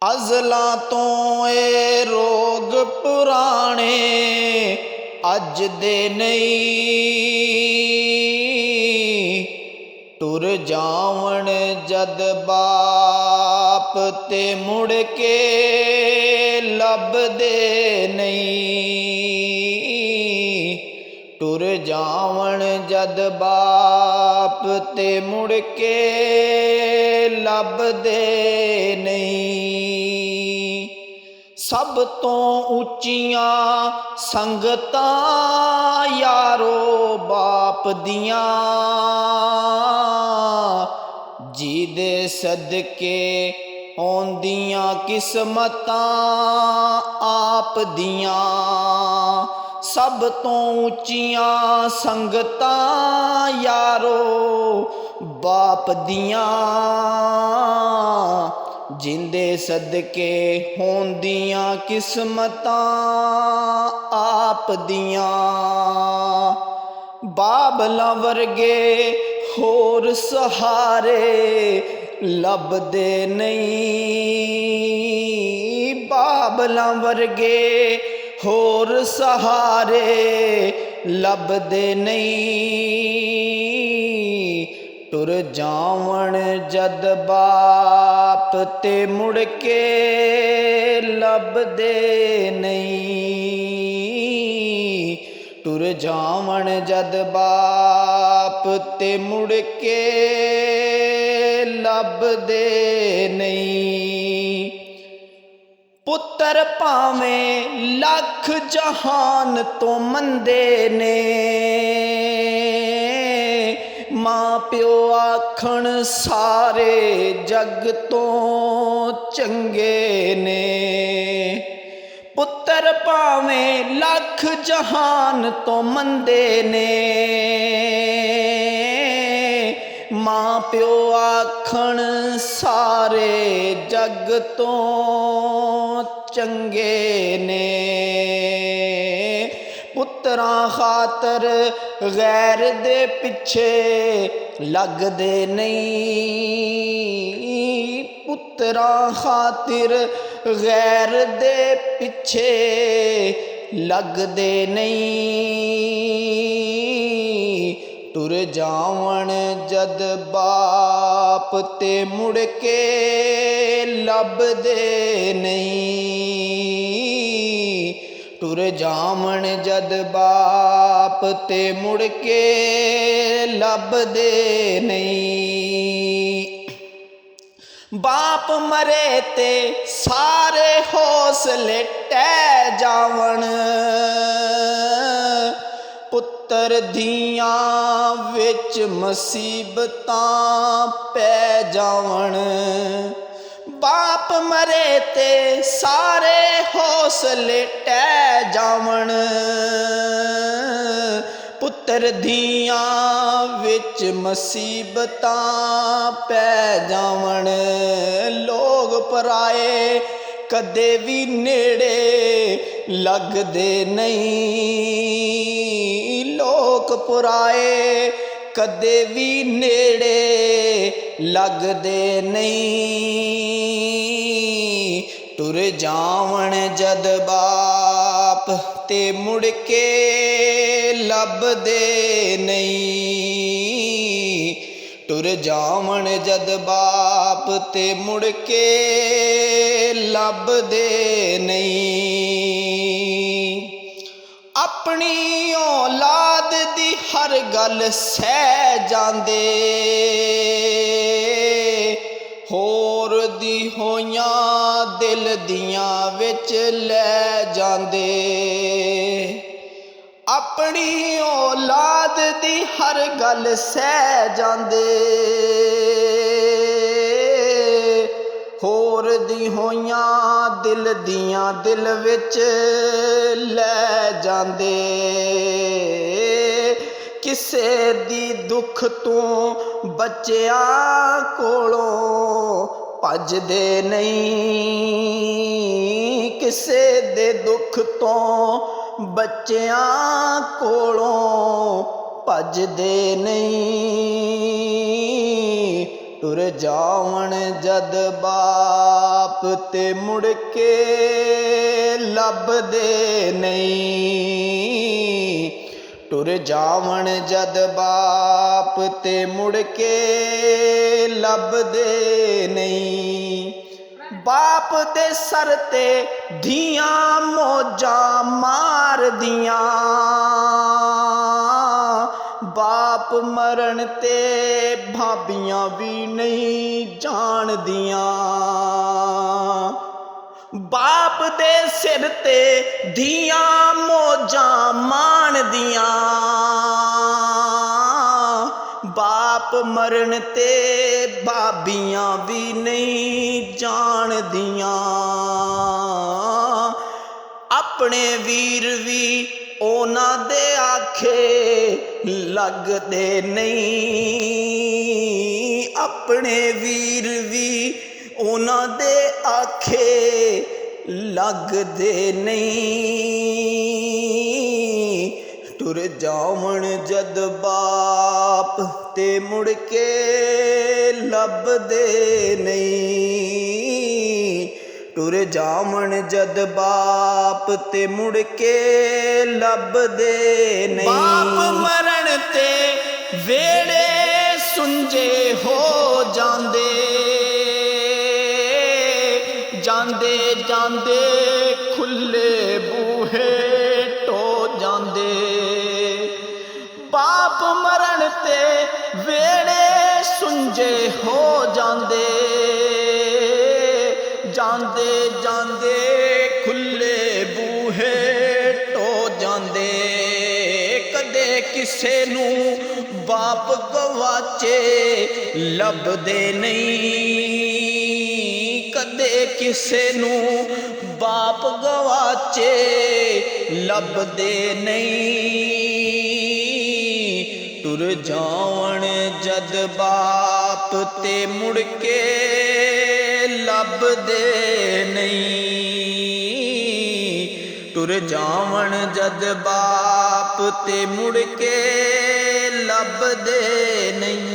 ਅਜ਼ਲਾਂ ਤੋਂ ਇਹ ਰੋਗ ਪੁਰਾਣੇ ਅੱਜ ਦੇ ਨਹੀਂ। ਟੁਰ ਜਾਵਣ ਜਦ ਬਾਪ ਤੇ ਮੁੜ ਕੇ ਲੱਭਦੇ ਨਹੀਂ। ਟੁਰ ਜਾਵਣ ਜਦ ਬਾਪ ਤੇ ਮੁੜ ਕੇ ਲੱਭਦੇ ਨਹੀਂ। ਸਭ ਤੋਂ ਉੱਚੀਆਂ ਸੰਗਤਾਂ ਯਾਰੋ ਬਾਪ ਦੀਆਂ, ਜਿਹਦੇ ਸਦਕੇ ਆਉਂਦੀਆਂ ਕਿਸਮਤਾਂ ਆਪ ਦੀਆਂ। ਸਭ ਤੋਂ ਉੱਚੀਆਂ ਸੰਗਤਾਂ ਯਾਰੋ ਬਾਪ ਦੀਆਂ, ਜਿੰਦੇ ਸਦਕੇ ਹੋਂਦੀਆਂ ਕਿਸਮਤਾਂ ਆਪ ਦੀਆਂ। ਬਾਬਲਾਂ ਵਰਗੇ ਹੋਰ ਸਹਾਰੇ ਲੱਭਦੇ ਨਹੀਂ। ਬਾਬਲਾਂ ਵਰਗੇ ਹੋਰ ਸਹਾਰੇ ਲੱਭਦੇ ਨਹੀਂ। ਟੁਰ ਜਾਵਣ ਜਦ ਬਾਪ ਤੇ ਮੁੜ ਕੇ ਲੱਭਦੇ ਨਹੀਂ। ਟੁਰ ਜਾਵਣ ਜਦ ਬਾਪ ਤੇ ਮੁੜ ਕੇ ਲੱਭਦੇ ਨਹੀਂ। ਪੁੱਤਰ ਭਾਵੇਂ ਲੱਖ ਜਹਾਨ ਤੋਂ ਮੰਦੇ ਨੇ, ਮਾਂ ਪਿਓ ਆਖਣ ਸਾਰੇ ਜੱਗ ਤੋਂ ਚੰਗੇ ਨੇ। ਪੁੱਤਰ ਭਾਵੇਂ ਲੱਖ ਜਹਾਨ ਤੋਂ ਮੰਦੇ ਨੇ, ਮਾਂ ਪਿਓ ਆਖਣ ਸਾਰੇ ਜੱਗ ਤੋਂ ਚੰਗੇ ਨੇ। ਪੁੱਤਰਾਂ ਖਾਤਰ ਗੈਰ ਦੇ ਪਿੱਛੇ ਲੱਗਦੇ ਨਹੀਂ। ਪੁੱਤਰਾਂ ਖਾਤਰ ਗੈਰ ਦੇ ਪਿੱਛੇ ਲੱਗਦੇ ਨਹੀਂ। ਟੁਰ ਜਾਵਣ ਜਦ ਬਾਪ ਤੇ ਮੁੜ ਕੇ ਲੱਭਦੇ ਨਹੀਂ। ਟੁਰ ਜਾਵਣ ਜਦ ਬਾਪ ਤੇ ਮੁੜ ਕੇ ਲੱਭਦੇ ਨਹੀਂ। ਬਾਪ ਮਰੇ ਤੇ ਸਾਰੇ ਹੌਸਲੇ ਟਹਿ ਜਾਵਣ, ਪੁੱਤਰ ਦੀਆਂ ਵਿੱਚ ਮੁਸੀਬਤਾਂ ਪੈ ਜਾਵਣ। ਬਾਪ ਮਰੇ ਤੇ ਸਾਰੇ ਹੌਸਲੇ ਟਹਿ ਜਾਵਣ, ਪੁੱਤਰ ਦੀਆਂ ਵਿੱਚ ਮੁਸੀਬਤਾਂ ਪੈ ਜਾਵਣ। ਲੋਕ ਪਰਾਏ ਕਦੇ ਵੀ ਨੇੜੇ ਲੱਗਦੇ ਨਹੀਂ। ਲੋਕ ਪਰਾਏ ਕਦੇ ਵੀ ਨੇੜੇ ਲੱਗਦੇ ਨਹੀਂ। ਟੁਰ ਜਾਵਣ ਜਦ ਬਾਪ ਤੇ ਮੁੜ ਕੇ ਲੱਭਦੇ ਨਹੀਂ। ਟੁਰ ਜਾਵਣ ਜਦ ਬਾਪ ਤੇ ਮੁੜ ਕੇ ਲੱਭਦੇ ਨਹੀਂ। ਆਪਣੀ ਔਲਾਦ ਦੀ ਹਰ ਗੱਲ ਸਹਿ ਜਾਂਦੇ, ਹੋਰ ਦੀ ਹੋਈਆਂ ਦਿਲ ਦੀਆਂ ਵਿੱਚ ਲੈ ਜਾਂਦੇ। ਆਪਣੀ ਔਲਾਦ ਦੀ ਹਰ ਗੱਲ ਸਹਿ ਜਾਂਦੇ, ਹੋਰ ਦੀ ਹੋਈਆਂ ਦਿਲ ਦੀਆਂ ਦਿਲ ਵਿੱਚ ਲੈ ਜਾਂਦੇ। ਕਿਸੇ ਦੀ ਦੁੱਖ ਤੋਂ ਬੱਚਿਆਂ ਕੋਲੋਂ ਭੱਜਦੇ ਨਹੀਂ। ਕਿਸੇ ਦੇ ਦੁੱਖ ਤੋਂ ਬੱਚਿਆਂ ਕੋਲੋਂ ਭੱਜਦੇ ਨਹੀਂ। ਟੁਰ ਜਾਵਣ ਜਦ ਬਾਪ ਤੇ ਮੁੜ ਕੇ ਲੱਭਦੇ ਨਹੀਂ। ਟੁਰ ਜਾਵਣ ਜਦ ਬਾਪ ਤੇ ਮੁੜ ਕੇ ਲੱਭਦੇ ਨਹੀਂ। ਬਾਪ ਦੇ ਸਰ ਤੇ ਧੀਆਂ ਮੌਜਾਂ ਮਾਰਦੀਆਂ, ਬਾਪ ਮਰਨ ਤੇ ਭਾਬੀਆਂ ਵੀ ਨਹੀਂ ਜਾਣਦੀਆਂ। ਬਾਪ ਦੇ ਸਿਰ ਤੇ ਧੀਆਂ ਮੌਜਾਂ ਮਾਣਦੀਆਂ, ਬਾਪ ਮਰਨ ਤੇ ਭਾਬੀਆਂ ਵੀ ਨਹੀਂ ਜਾਣਦੀਆਂ। ਆਪਣੇ ਵੀਰ ਵੀ ਉਹਨਾਂ ਦੇ ਆਖੇ ਲੱਗਦੇ ਨਹੀਂ। ਆਪਣੇ ਵੀਰ ਵੀ ਉਹਨਾਂ ਦੇ ਆਖੇ ਲੱਗਦੇ ਨਹੀਂ। ਟੁਰ ਜਾਵਣ ਜਦ ਬਾਪ ਤੇ ਮੁੜ ਕੇ ਲੱਭਦੇ ਨਹੀਂ। ਟੁਰ ਜਾਵਣ ਜਦ ਬਾਪ ਤੇ ਮੁੜ ਕੇ ਲੱਭਦੇ ਨਹੀਂ। ਬਾਪ ਮਰਨ ਤੇ ਵੇੜੇ ਸੁੰਝੇ ਹੋ ਜਾਂਦੇ, ਜਾਂਦੇ ਜਾਂਦੇ ਖੁੱਲੇ ਬੂਹੇ ਢੋ ਜਾਂਦੇ। ਬਾਪ ਮਰਨ ਤੇ ਵੇੜੇ ਸੁੰਝੇ ਹੋ ਜਾਂਦੇ, ਜਾਂਦੇ ਜਾਂਦੇ ਖੁੱਲੇ ਬੂਹੇ ਢੋ ਜਾਂਦੇ। ਕਦੇ ਕਿਸੇ ਨੂੰ ਬਾਪ ਗਵਾਚੇ ਲੱਭਦੇ ਨਹੀਂ। ਕਦੇ ਕਿਸੇ ਨੂੰ ਬਾਪ ਗਵਾਚੇ ਲੱਭਦੇ ਨਹੀਂ। ਟੁਰ ਜਾਵਣ ਜਦ ਬਾਪ ਤੇ ਮੁੜ ਕੇ ਲੱਭਦੇ ਨਹੀਂ। ਟੁਰ ਜਾਵਣ ਜਦ ਬਾਪ ਤੇ ਮੁੜ ਕੇ ਲੱਭਦੇ ਨਹੀਂ।